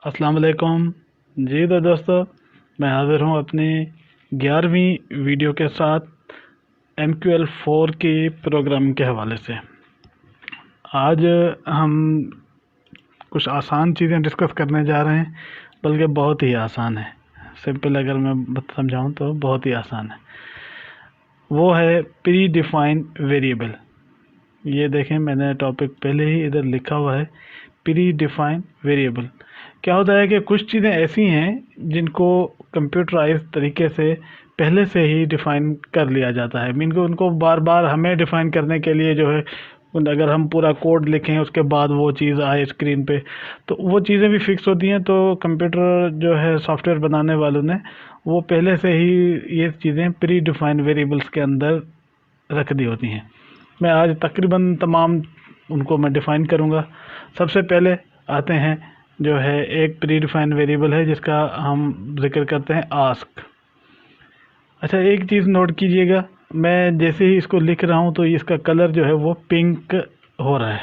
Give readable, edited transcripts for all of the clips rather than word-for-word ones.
अस्सलाम वालेकुम। जी तो दोस्तों, मैं हाज़िर हूँ अपनी 11वीं वीडियो के साथ MQL4 की प्रोग्रामिंग के हवाले से। आज हम कुछ आसान चीज़ें डिस्कस करने जा रहे हैं, बल्कि बहुत ही आसान है। सिंपल अगर मैं समझाऊँ तो बहुत ही आसान है। वो है प्री डिफाइंड वेरिएबल। ये देखें, मैंने टॉपिक पहले ही इधर लिखा हुआ है, प्री डिफाइंड वेरिएबल। क्या होता है कि कुछ चीज़ें ऐसी हैं जिनको कंप्यूटराइज तरीके से पहले से ही डिफ़ाइन कर लिया जाता है। मीन को उनको बार बार हमें डिफ़ाइन करने के लिए जो है, अगर हम पूरा कोड लिखें उसके बाद वो चीज़ आए स्क्रीन पे, तो वो चीज़ें भी फिक्स होती हैं। तो कंप्यूटर जो है, सॉफ्टवेयर बनाने वालों ने वो पहले से ही ये चीज़ें प्री डिफाइंड वेरिएबल्स के अंदर रख दी होती हैं। मैं आज तकरीबन तमाम उनको मैं डिफ़ाइन करूँगा। सबसे पहले आते हैं, जो है एक प्री डिफाइंड वेरिएबल है जिसका हम जिक्र करते हैं आस्क। अच्छा, एक चीज़ नोट कीजिएगा, मैं जैसे ही इसको लिख रहा हूँ तो इसका कलर जो है वो पिंक हो रहा है।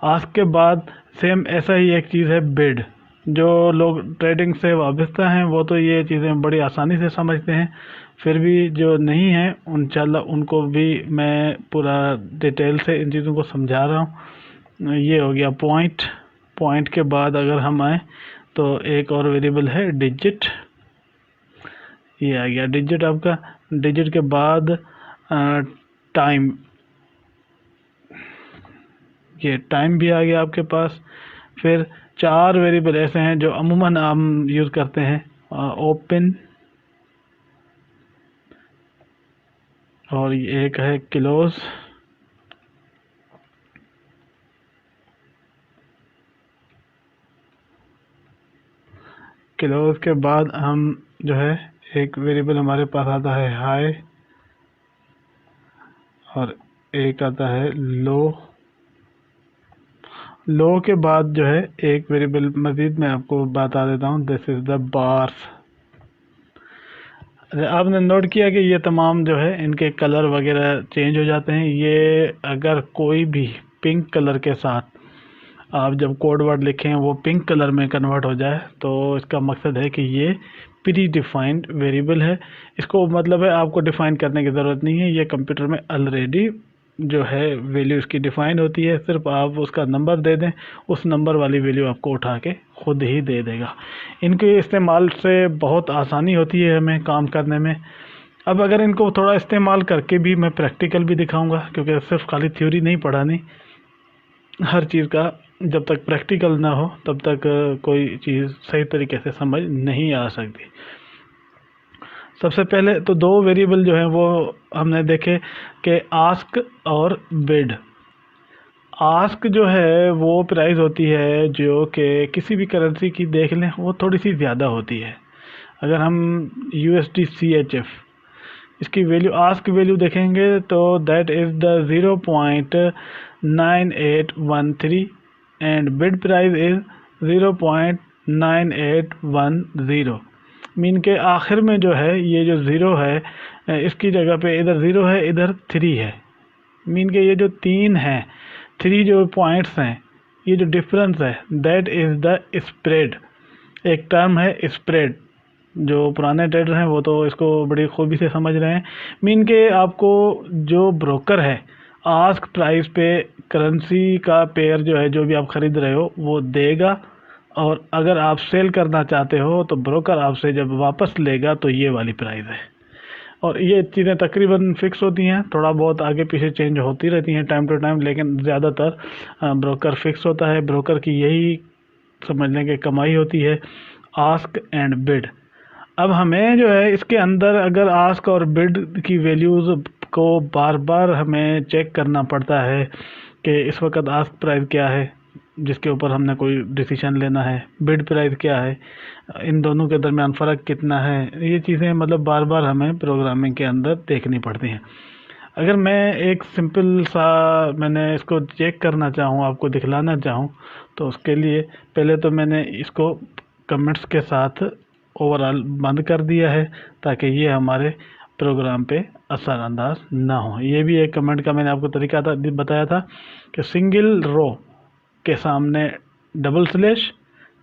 आस्क के बाद सेम ऐसा ही एक चीज़ है बिड। जो लोग ट्रेडिंग से वाबस्ता हैं वो तो ये चीज़ें बड़ी आसानी से समझते हैं, फिर भी जो नहीं हैं इंशाल्लाह उनको भी मैं पूरा डिटेल से इन चीज़ों को समझा रहा हूँ। ये हो गया पॉइंट। पॉइंट के बाद अगर हम आए तो एक और वेरिएबल है डिजिट। ये आ गया डिजिट आपका। डिजिट के बाद टाइम, ये टाइम भी आ गया आपके पास। फिर चार वेरिएबल ऐसे हैं जो अमूमन हम यूज़ करते हैं, ओपन, और ये एक है क्लोज। क्लोज के बाद हम जो है एक वेरिएबल हमारे पास आता है हाई, और एक आता है लो। लो के बाद जो है एक वेरिएबल मज़ीद मैं आपको बता देता हूँ, दिस इज़ द बार्स। आपने नोट किया कि ये तमाम जो है इनके कलर वगैरह चेंज हो जाते हैं। ये अगर कोई भी पिंक कलर के साथ आप जब कोड वर्ड लिखें वो पिंक कलर में कन्वर्ट हो जाए तो इसका मकसद है कि ये प्री डिफाइंड वेरिएबल है। इसको मतलब है आपको डिफ़ाइन करने की ज़रूरत नहीं है, ये कंप्यूटर में ऑलरेडी जो है वैल्यू इसकी डिफ़ाइन होती है। सिर्फ आप उसका नंबर दे दें, उस नंबर वाली वैल्यू आपको उठा के खुद ही दे देगा। इनके इस्तेमाल से बहुत आसानी होती है हमें काम करने में। अब अगर इनको थोड़ा इस्तेमाल करके भी मैं प्रैक्टिकल भी दिखाऊंगा, क्योंकि सिर्फ खाली थ्योरी नहीं पढ़ानी, हर चीज़ का जब तक प्रैक्टिकल ना हो तब तक कोई चीज़ सही तरीके से समझ नहीं आ सकती। सबसे पहले तो दो वेरिएबल जो हैं वो हमने देखे कि आस्क और बिड। आस्क जो है वो प्राइस होती है जो कि किसी भी करेंसी की देख लें वो थोड़ी सी ज़्यादा होती है। अगर हम USD CHF इसकी वैल्यू, आस्क वैल्यू देखेंगे तो that is the 0.9813 and bid price is 0.9810। Mean के आखिर में जो है ये जो ज़ीरो है, इसकी जगह पे इधर ज़ीरो है, इधर 3 है। मीन के ये जो 3 हैं, 3 जो पॉइंट्स हैं, ये जो डिफरेंस है दैट इज़ द स्प्रेड। एक टर्म है स्प्रेड, जो पुराने ट्रेडर हैं वो तो इसको बड़ी खूबी से समझ रहे हैं। मीन के आपको जो ब्रोकर है आस्क प्राइस पे करेंसी का पेयर जो है, जो भी आप ख़रीद रहे हो वो देगा, और अगर आप सेल करना चाहते हो तो ब्रोकर आपसे जब वापस लेगा तो ये वाली प्राइस है। और ये चीज़ें तकरीबन फ़िक्स होती हैं, थोड़ा बहुत आगे पीछे चेंज होती रहती हैं टाइम टू टाइम, लेकिन ज़्यादातर ब्रोकर फ़िक्स होता है। ब्रोकर की यही समझने की कमाई होती है, आस्क एंड बिड। अब हमें जो है इसके अंदर अगर आस्क और बिड की वैल्यूज़ को बार बार हमें चेक करना पड़ता है कि इस वक्त आस्क प्राइस क्या है जिसके ऊपर हमने कोई डिसीजन लेना है, बिड प्राइस क्या है, इन दोनों के दरमियान फ़र्क कितना है, ये चीज़ें मतलब बार बार हमें प्रोग्रामिंग के अंदर देखनी पड़ती हैं। अगर मैं एक सिंपल सा मैंने इसको चेक करना चाहूँ, आपको दिखलाना चाहूँ, तो उसके लिए पहले तो मैंने इसको कमेंट्स के साथ ओवरऑल बंद कर दिया है ताकि ये हमारे प्रोग्राम पे असरअंदाज ना हो। ये भी एक कमेंट का मैंने आपको तरीका बताया था कि सिंगल रो के सामने डबल स्लैश,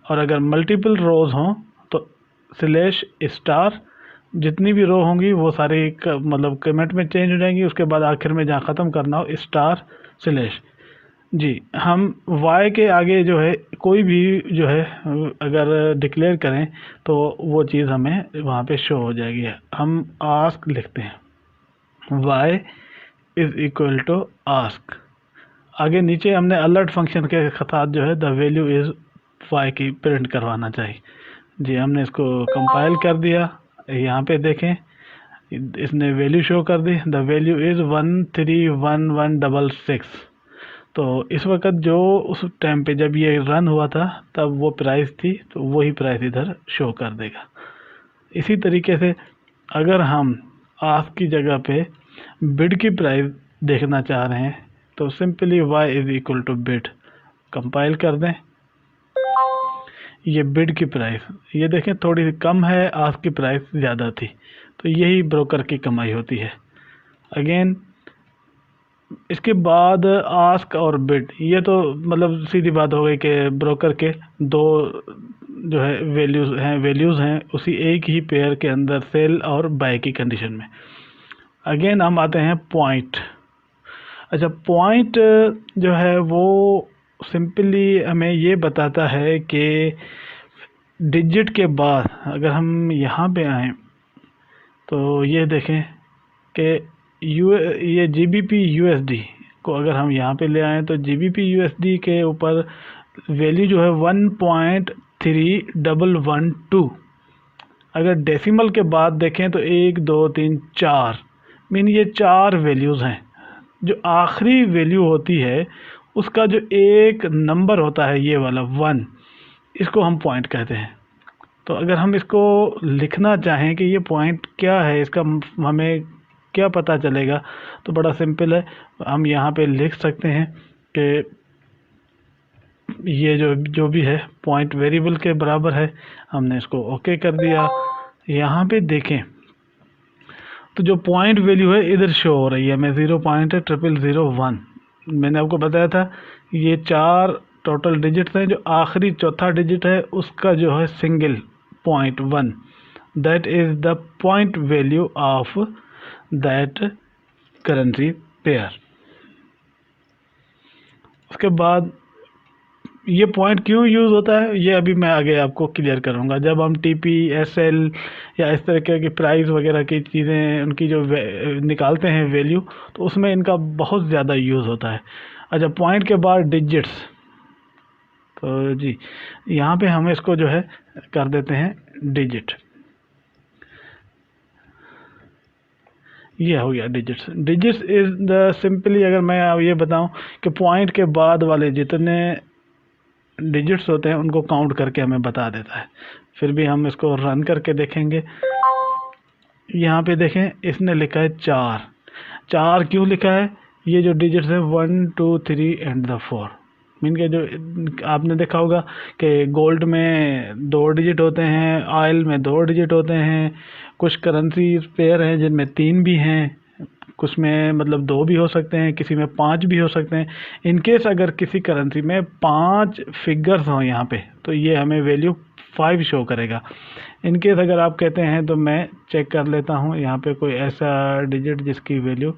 और अगर मल्टीपल रोज़ हों तो स्लैश स्टार, जितनी भी रो होंगी वो सारी मतलब कमेंट में चेंज हो जाएंगी, उसके बाद आखिर में जहाँ ख़त्म करना हो स्टार स्लैश। जी, हम वाई के आगे जो है कोई भी जो है अगर डिक्लेयर करें तो वो चीज़ हमें वहाँ पे शो हो जाएगी। हम आस्क लिखते हैं, y is equal to ask. आगे नीचे हमने अलर्ट फंक्शन के साथ जो है द वैल्यू इज़ वाई की प्रिंट करवाना चाहिए। जी, हमने इसको कंपाइल कर दिया। यहाँ पे देखें इसने वैल्यू शो कर दी, द वैल्यू इज़ 131166। तो इस वक्त जो उस टाइम पे जब ये रन हुआ था तब वो प्राइस थी, तो वही प्राइस इधर शो कर देगा। इसी तरीके से अगर हम आस्क की जगह पे बिड की प्राइस देखना चाह रहे हैं तो simply y is equal to bid compile कर दें। ये बिड की प्राइस ये देखें थोड़ी कम है, आस्क की प्राइस ज़्यादा थी, तो यही ब्रोकर की कमाई होती है। अगेन इसके बाद आस्क और बिड, ये तो मतलब सीधी बात हो गई कि ब्रोकर के दो जो है वैल्यूज़ हैं उसी एक ही पेयर के अंदर सेल और बाय की कंडीशन में। अगेन हम आते हैं पॉइंट। अच्छा, पॉइंट जो है वो सिंपली हमें ये बताता है कि डिजिट के बाद अगर हम यहाँ पे आएँ तो ये देखें कि ये GBP USD को अगर हम यहाँ पे ले आएँ तो GBP USD के ऊपर वैल्यू जो है 1.3112। अगर डेसिमल के बाद देखें तो 1 2 3 4 मीन ये 4 वैल्यूज़ हैं। जो आखिरी वैल्यू होती है उसका जो एक नंबर होता है ये वाला 1, इसको हम पॉइंट कहते हैं। तो अगर हम इसको लिखना चाहें कि ये पॉइंट क्या है, इसका हमें क्या पता चलेगा, तो बड़ा सिंपल है, हम यहाँ पे लिख सकते हैं कि ये जो भी है पॉइंट वेरिएबल के बराबर है। हमने इसको ओके कर दिया। यहाँ पे देखें तो जो पॉइंट वैल्यू है इधर शो हो रही है, मैं 0.0001 मैंने आपको बताया था ये 4 टोटल डिजिट्स हैं, जो आखिरी चौथा डिजिट है उसका जो है single 0.1, that is the point value of that currency pair. उसके बाद ये पॉइंट क्यों यूज़ होता है ये अभी मैं आगे आपको क्लियर करूँगा। जब हम TP SL या इस तरह की प्राइस वगैरह की चीज़ें उनकी जो निकालते हैं वैल्यू, तो उसमें इनका बहुत ज़्यादा यूज़ होता है। अच्छा, पॉइंट के बाद डिजिट्स, तो जी यहाँ पे हम इसको जो है कर देते हैं डिजिट। ये हो गया digits. Digits is the simply अगर मैं ये बताऊं कि पॉइंट के बाद वाले जितने डिजिट्स होते हैं उनको काउंट करके हमें बता देता है। फिर भी हम इसको रन करके देखेंगे। यहाँ पे देखें इसने लिखा है 4। 4 क्यों लिखा है? ये जो डिजिट्स है 1 2 3 एंड द 4 मीन के जो आपने देखा होगा कि गोल्ड में 2 डिजिट होते हैं, ऑयल में 2 डिजिट होते हैं, कुछ करेंसी पेयर हैं जिनमें 3 भी हैं, कुछ में मतलब 2 भी हो सकते हैं, किसी में 5 भी हो सकते हैं। इनकेस अगर किसी करेंसी में 5 फिगर्स हों यहाँ पे तो ये हमें वैल्यू 5 शो करेगा। इनकेस अगर आप कहते हैं तो मैं चेक कर लेता हूँ यहाँ पे कोई ऐसा डिजिट जिसकी वैल्यू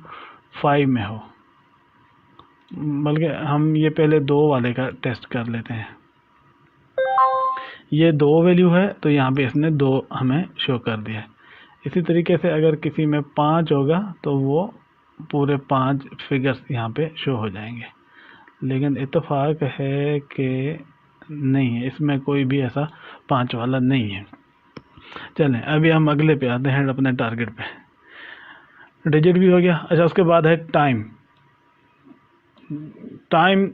5 में हो, बल्कि हम ये पहले 2 वाले का टेस्ट कर लेते हैं। ये 2 वैल्यू है तो यहाँ पे इसने 2 हमें शो कर दिया है। इसी तरीके से अगर किसी में 5 होगा तो वो पूरे 5 फिगर्स यहाँ पे शो हो जाएंगे। लेकिन इत्तेफाक है कि नहीं है, इसमें कोई भी ऐसा 5 वाला नहीं है। चलें अभी हम अगले पे आते हैं, अपने टारगेट पे। डिजिट भी हो गया। अच्छा, उसके बाद है टाइम। टाइम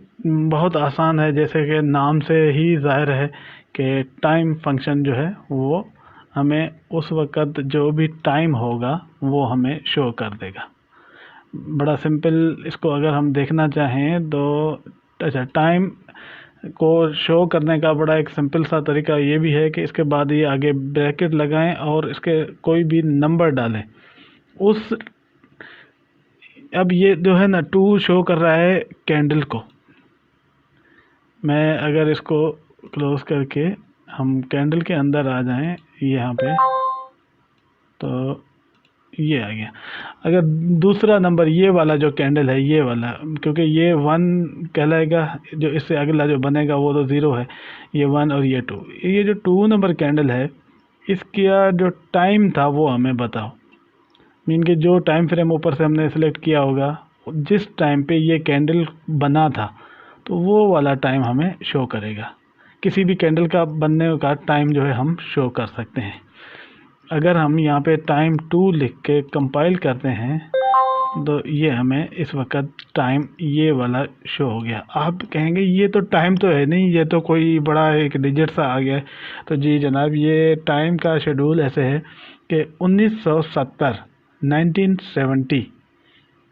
बहुत आसान है, जैसे कि नाम से ही ज़ाहिर है कि टाइम फंक्शन जो है वो हमें उस वक़्त जो भी टाइम होगा वो हमें शो कर देगा। बड़ा सिंपल, इसको अगर हम देखना चाहें तो अच्छा, टाइम को शो करने का बड़ा एक सिंपल सा तरीका ये भी है कि इसके बाद ये आगे ब्रैकेट लगाएं और इसके कोई भी नंबर डालें। उस अब ये जो है ना 2 शो कर रहा है कैंडल को। मैं अगर इसको क्लोज करके हम कैंडल के अंदर आ जाएं यहाँ पे, तो ये आ गया। अगर दूसरा नंबर ये वाला जो कैंडल है, ये वाला, क्योंकि ये 1 कहलाएगा, जो इससे अगला जो बनेगा वो तो 0 है, ये 1 और ये 2। ये जो 2 नंबर कैंडल है, इसका जो टाइम था वो हमें बताओ। मीन के जो टाइम फ्रेम ऊपर से हमने सेलेक्ट किया होगा, जिस टाइम पे ये कैंडल बना था, तो वो वाला टाइम हमें शो करेगा। किसी भी कैंडल का बनने का टाइम जो है हम शो कर सकते हैं। अगर हम यहाँ पे टाइम 2 लिख के कंपाइल करते हैं, तो ये हमें इस वक्त टाइम ये वाला शो हो गया। आप कहेंगे ये तो टाइम तो है नहीं, ये तो कोई बड़ा एक डिजिट सा आ गया है। तो जी जनाब, ये टाइम का शेड्यूल ऐसे है कि 1970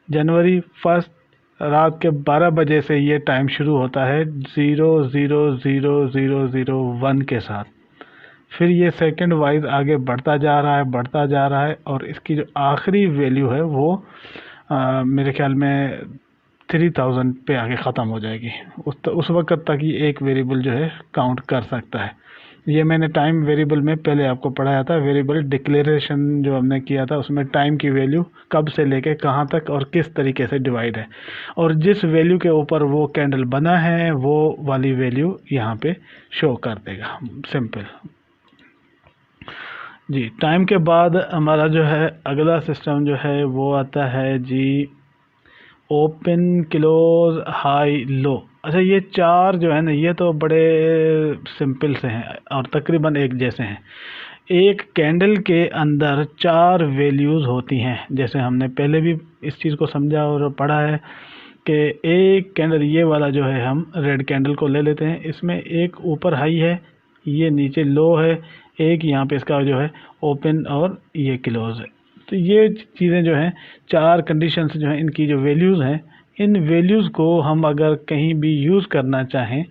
जनवरी 1 रात के 12 बजे से ये टाइम शुरू होता है 000001 के साथ। फिर ये सेकंड वाइज आगे बढ़ता जा रहा है, बढ़ता जा रहा है, और इसकी जो आखिरी वैल्यू है वो मेरे ख्याल में 3000 पे आगे ख़त्म हो जाएगी। उस वक्त तक ये एक वेरिएबल जो है काउंट कर सकता है। ये मैंने टाइम वेरिएबल में पहले आपको पढ़ाया था। वेरिएबल डिक्लेरेशन जो हमने किया था, उसमें टाइम की वैल्यू कब से लेके कहाँ तक और किस तरीके से डिवाइड है, और जिस वैल्यू के ऊपर वो कैंडल बना है वो वाली वैल्यू यहाँ पे शो कर देगा। सिंपल जी। टाइम के बाद हमारा जो है अगला सिस्टम जो है वो आता है जी ओपन, क्लोज, हाई, लो। अच्छा, ये 4 जो है ना, ये तो बड़े सिंपल से हैं और तकरीबन एक जैसे हैं। एक कैंडल के अंदर 4 वैल्यूज़ होती हैं, जैसे हमने पहले भी इस चीज़ को समझा और पढ़ा है कि एक कैंडल ये वाला जो है, हम रेड कैंडल को ले लेते हैं, इसमें एक ऊपर हाई है, ये नीचे लो है, एक यहाँ पे इसका जो है ओपन और ये क्लोज है। तो ये चीज़ें जो हैं, 4 कंडीशंस जो हैं, इनकी जो वैल्यूज़ हैं, इन वैल्यूज़ को हम अगर कहीं भी यूज़ करना चाहें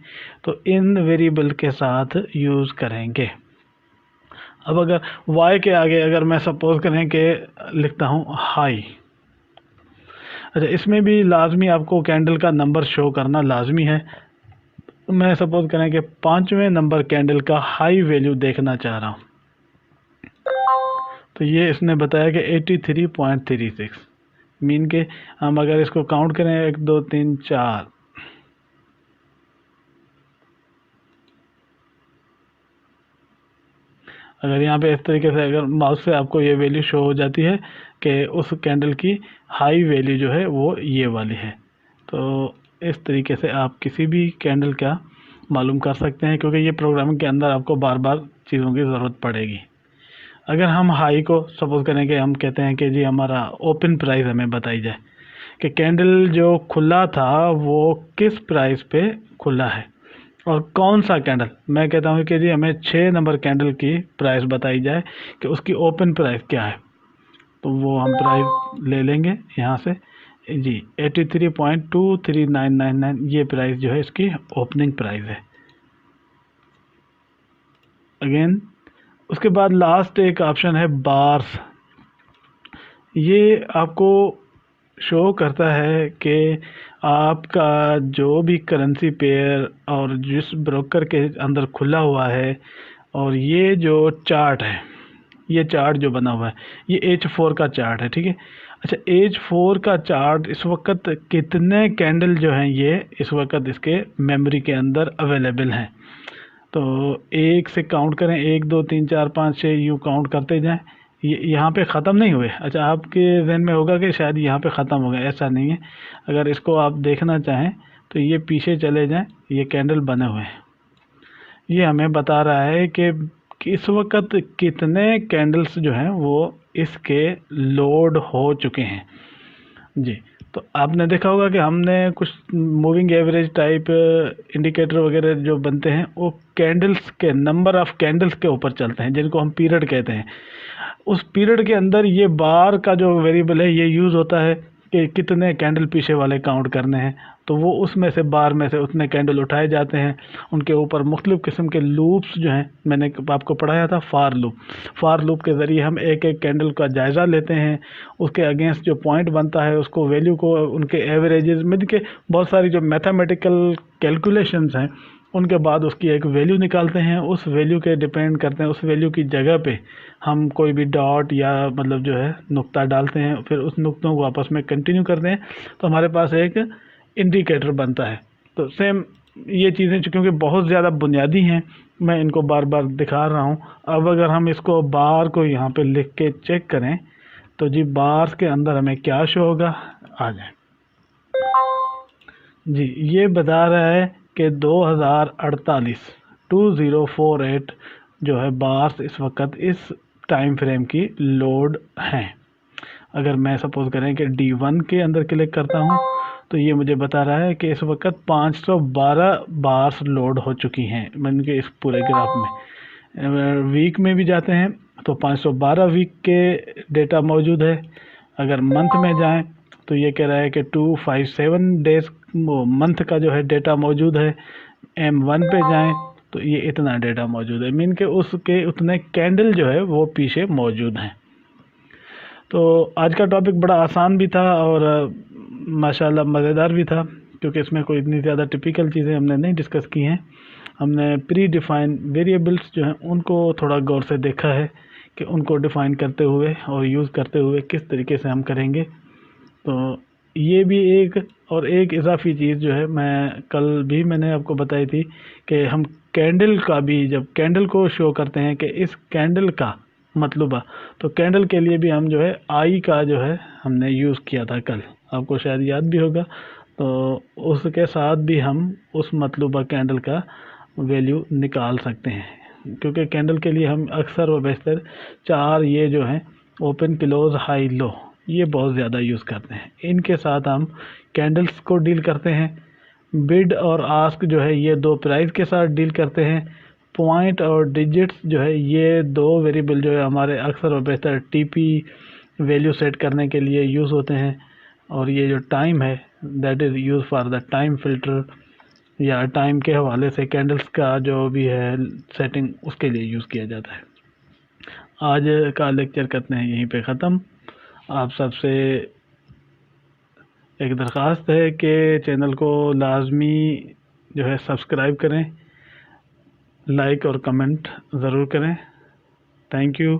तो इन वेरिएबल के साथ यूज़ करेंगे। अब अगर y के आगे अगर मैं सपोज़ करें कि लिखता हूँ हाई, अच्छा, इसमें भी लाजमी आपको कैंडल का नंबर शो करना लाजमी है। मैं सपोज़ करें कि 5वें नंबर कैंडल का हाई वैल्यू देखना चाह रहा हूँ, तो ये इसने बताया कि 83.36। मीन के हम अगर इसको काउंट करें 1 2 3 4, अगर यहाँ पे इस तरीके से अगर माउस से आपको ये वैल्यू शो हो जाती है कि उस कैंडल की हाई वैल्यू जो है वो ये वाली है, तो इस तरीके से आप किसी भी कैंडल का मालूम कर सकते हैं, क्योंकि ये प्रोग्रामिंग के अंदर आपको बार बार चीज़ों की ज़रूरत पड़ेगी। अगर हम हाई को सपोज़ करें कि हम कहते हैं कि जी हमारा ओपन प्राइस हमें बताई जाए कि कैंडल जो खुला था वो किस प्राइस पे खुला है और कौन सा कैंडल। मैं कहता हूँ कि जी हमें 6 नंबर कैंडल की प्राइस बताई जाए कि उसकी ओपन प्राइस क्या है, तो वो हम प्राइस ले लेंगे यहाँ से जी 83.23999, ये प्राइस जो है इसकी ओपनिंग प्राइस है। अगेन उसके बाद लास्ट एक ऑप्शन है बार्स। ये आपको शो करता है कि आपका जो भी करेंसी पेयर और जिस ब्रोकर के अंदर खुला हुआ है, और ये जो चार्ट है, ये चार्ट जो बना हुआ है, ये H4 का चार्ट है, ठीक है। अच्छा, H4 का चार्ट इस वक्त कितने कैंडल जो हैं ये इस वक्त इसके मेमोरी के अंदर अवेलेबल हैं, तो एक से काउंट करें, 1 2 3 4 5 6 यूँ काउंट करते जाएं। ये यहाँ पे ख़त्म नहीं हुए। अच्छा, आपके जहन में होगा कि शायद यहाँ पे ख़त्म हो गए, ऐसा नहीं है। अगर इसको आप देखना चाहें तो ये पीछे चले जाएं, ये कैंडल बने हुए हैं। ये हमें बता रहा है कि इस वक्त कितने कैंडल्स जो हैं वो इसके लोड हो चुके हैं जी। तो आपने देखा होगा कि हमने कुछ मूविंग एवरेज टाइप इंडिकेटर वगैरह जो बनते हैं वो कैंडल्स के नंबर ऑफ़ कैंडल्स के ऊपर चलते हैं, जिनको हम पीरियड कहते हैं। उस पीरियड के अंदर ये बार का जो वेरिएबल है ये यूज़ होता है कि कितने कैंडल पीछे वाले काउंट करने हैं, तो वो उसमें से बार में से उतने कैंडल उठाए जाते हैं। उनके ऊपर मुख्तलिफ़ किस्म के लूप्स जो हैं, मैंने आपको पढ़ाया था फार लूप के ज़रिए हम एक एक कैंडल का जायज़ा लेते हैं, उसके अगेंस्ट जो पॉइंट बनता है उसको वैल्यू को, उनके एवरेजेस में के बहुत सारी जो मैथमेटिकल कैलकुलेशंस हैं उनके बाद उसकी एक वैल्यू निकालते हैं। उस वैल्यू के डिपेंड करते हैं, उस वैल्यू की जगह पे हम कोई भी डॉट या मतलब जो है नुक्ता डालते हैं, फिर उस नुक्तों को आपस में कंटिन्यू करते हैं, तो हमारे पास एक इंडिकेटर बनता है। तो सेम ये चीज़ें क्योंकि बहुत ज़्यादा बुनियादी हैं, मैं इनको बार बार दिखा रहा हूँ। अब अगर हम इसको बार को यहाँ पे लिख के चेक करें तो जी बार्स के अंदर हमें क्या शो होगा, आ जाए जी। ये बता रहा है कि 2048 जो है बार्स इस वक्त इस टाइम फ्रेम की लोड हैं। अगर मैं सपोज करें कि D1 के अंदर क्लिक करता हूँ तो ये मुझे बता रहा है कि इस वक्त 512 बार्स लोड हो चुकी हैं मन के इस पूरे ग्राफ में। वीक में भी जाते हैं तो 512 वीक के डेटा मौजूद है। अगर मंथ में जाएं तो ये कह रहा है कि 257 डेज मंथ का जो है डेटा मौजूद है। M1 पे जाएं तो ये इतना डेटा मौजूद है, मीन के उसके उतने कैंडल जो है वो पीछे मौजूद हैं। तो आज का टॉपिक बड़ा आसान भी था और माशाल्लाह मज़ेदार भी था, क्योंकि इसमें कोई इतनी ज़्यादा टिपिकल चीज़ें हमने नहीं डिस्कस की हैं। हमने प्री डिफ़ाइन वेरिएबल्स जो हैं उनको थोड़ा गौर से देखा है कि उनको डिफ़ाइन करते हुए और यूज़ करते हुए किस तरीके से हम करेंगे। तो ये भी एक इजाफी चीज़ जो है मैं कल भी मैंने आपको बताई थी कि हम कैंडल का भी, जब कैंडल को शो करते हैं कि इस कैंडल का मतलूबा, तो कैंडल के लिए भी हम जो है आई का जो है हमने यूज़ किया था कल, आपको शायद याद भी होगा। तो उसके साथ भी हम उस मतलूबा कैंडल का वैल्यू निकाल सकते हैं, क्योंकि कैंडल के लिए हम अक्सर व बेशतर 4 ये जो हैं ओपन क्लोज हाई लो ये बहुत ज़्यादा यूज़ करते हैं। इनके साथ हम कैंडल्स को डील करते हैं। बिड और आस्क जो है ये 2 प्राइस के साथ डील करते हैं। पॉइंट और डिजिट्स जो है ये 2 वेरिएबल जो है हमारे अक्सर और बेहतर टीपी वैल्यू सेट करने के लिए यूज़ होते हैं। और ये जो टाइम है that is use for the time filter, या टाइम के हवाले से कैंडल्स का जो भी है सेटिंग उसके लिए यूज़ किया जाता है। आज का लेक्चर करते हैं यहीं पे ख़त्म। आप सबसे एक दरख्वास्त है कि चैनल को लाजमी जो है सब्सक्राइब करें, लाइक और कमेंट ज़रूर करें। Thank you.